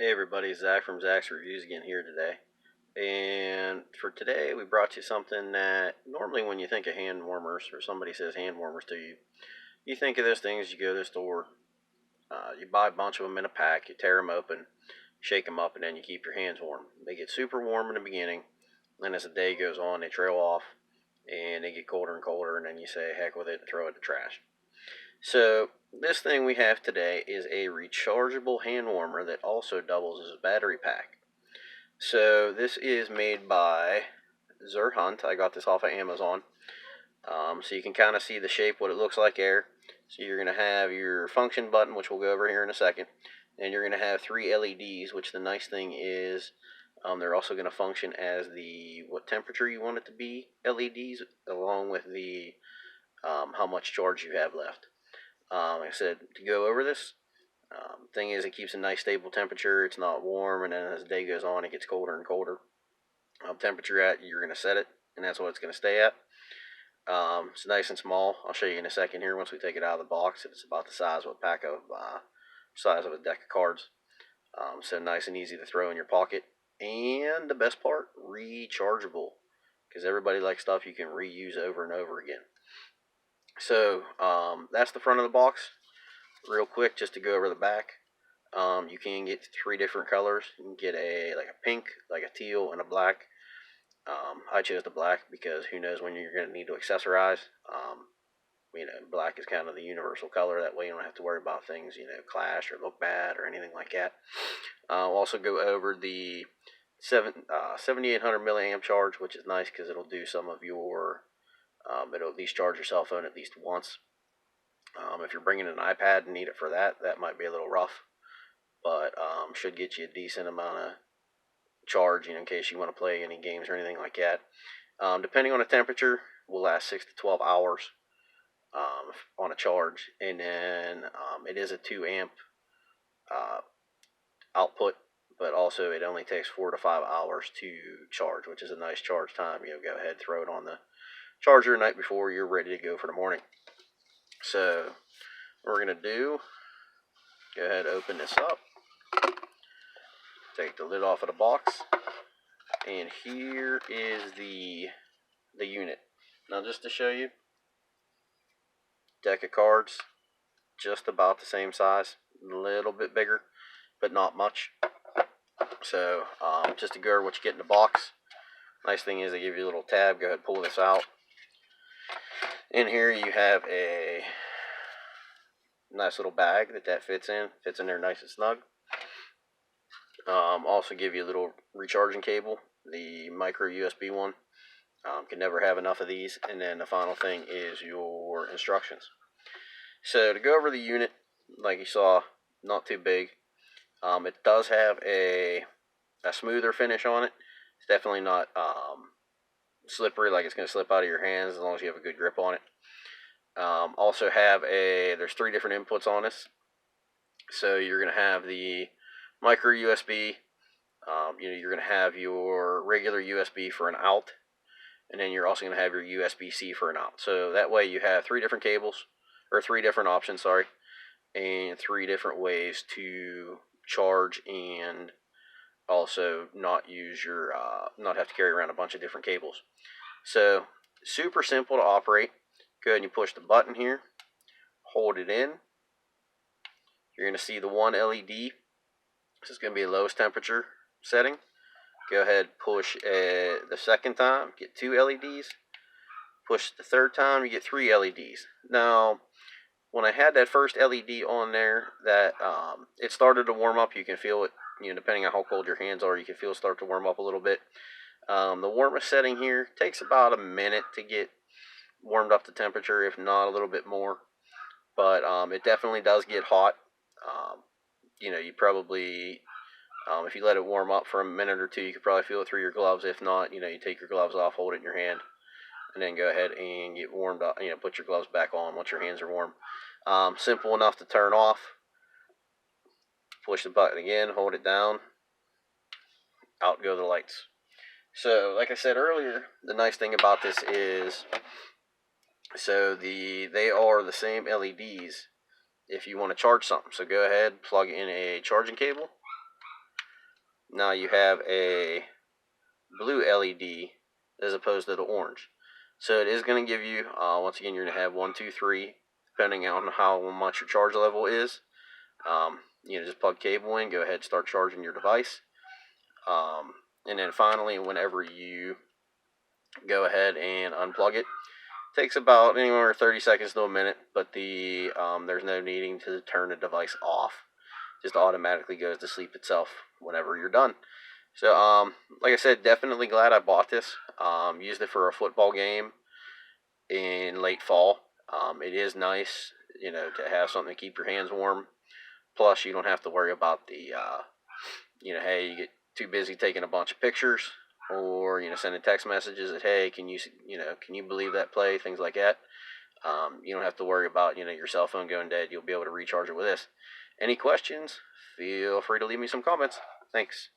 Hey everybody, Zach from Zach's Reviews again here today. And for today, we brought you something that normally when you think of hand warmers or somebody says hand warmers to you, you think of those things. You go to the store, you buy a bunch of them in a pack, you tear them open, shake them up, and then you keep your hands warm. They get super warm in the beginning, then as the day goes on, they trail off and they get colder and colder, and then you say heck with it and throw it in the trash. So this thing we have today is a rechargeable hand warmer that also doubles as a battery pack. So this is made by Zerhunt. I got this off of Amazon. So you can kind of see the shape, what it looks like there. So you're going to have your function button, which we'll go over here in a second. And you're going to have 3 LEDs, which the nice thing is they're also going to function as the what temperature you want it to be LEDs, along with the how much charge you have left. Like I said, to go over this, thing is, it keeps a nice stable temperature. It's not warm, and then as the day goes on, it gets colder and colder. Temperature at you're going to set it, and that's what it's going to stay at. It's nice and small. I'll show you in a second here once we take it out of the box. It's about the size of a pack of size of a deck of cards. So nice and easy to throw in your pocket. And the best part, rechargeable, because everybody likes stuff you can reuse over and over again. So that's the front of the box. Real quick, just to go over the back. You can get 3 different colors. You can get a pink, like a teal, and a black. I chose the black because who knows when you're going to need to accessorize. Black is kind of the universal color. That way you don't have to worry about things, clash or look bad or anything like that. We'll also go over the 7800 milliamp charge, which is nice because it'll do some of your, it'll at least charge your cell phone at least once. If you're bringing an iPad and need it for that, that might be a little rough, but should get you a decent amount of charge, in case you want to play any games or anything like that. Depending on the temperature, will last 6 to 12 hours on a charge, and then it is a 2 amp output, but also it only takes 4 to 5 hours to charge, which is a nice charge time. Go ahead, throw it on the charger the night before you're ready to go for the morning. So what we're going to do, go ahead, open this up, take the lid off of the box, and here is the unit. Now just to show you, deck of cards, just about the same size, a little bit bigger, but not much. So just to go over what you get in the box, nice thing is they give you a little tab. Go ahead and pull this out. In here you have a nice little bag that fits in there nice and snug. Also give you a little recharging cable, the micro USB one. Can never have enough of these. And then the final thing is your instructions. So to go over the unit, like you saw, not too big. It does have a smoother finish on it. It's definitely not slippery, like it's going to slip out of your hands, as long as you have a good grip on it. Also have there's 3 different inputs on this. So you're going to have the micro USB. You're going to have your regular USB for an out, and then you're also going to have your USB-C for an out. So that way you have 3 different cables, or 3 different options, sorry, and 3 different ways to charge and also not use your not have to carry around a bunch of different cables. So super simple to operate. Go ahead and you push the button here, hold it in. You're going to see the 1 LED. This is going to be the lowest temperature setting. Go ahead, push the second time, get 2 LEDs. Push the third time, you get 3 LEDs. Now, when I had that first LED on there, that it started to warm up. You can feel it, depending on how cold your hands are, you can feel it start to warm up a little bit. The warmest setting here takes about a minute to get warmed up to temperature, if not a little bit more. But it definitely does get hot. You probably, if you let it warm up for a minute or 2, you could probably feel it through your gloves. If not, you take your gloves off, hold it in your hand, and then go ahead and get warmed up. Put your gloves back on once your hands are warm. Simple enough to turn off. Push the button again, hold it down, out go the lights. So, like I said earlier, the nice thing about this is, they are the same LEDs if you want to charge something. So go ahead, plug in a charging cable. now you have a blue LED as opposed to the orange. So it is going to give you, once again, you're going to have 1, 2, 3, depending on how much your charge level is. Just plug cable in, go ahead and start charging your device. And then finally, whenever you go ahead and unplug it, takes about anywhere 30 seconds to a minute, but there's no needing to turn the device off. Just automatically goes to sleep itself whenever you're done. So, like I said, definitely glad I bought this. Used it for a football game in late fall. It is nice, to have something to keep your hands warm. Plus, you don't have to worry about hey, you get too busy taking a bunch of pictures, or sending text messages that, hey, can you believe that play, things like that. You don't have to worry about your cell phone going dead. You'll be able to recharge it with this. Any questions? Feel free to leave me some comments. Thanks.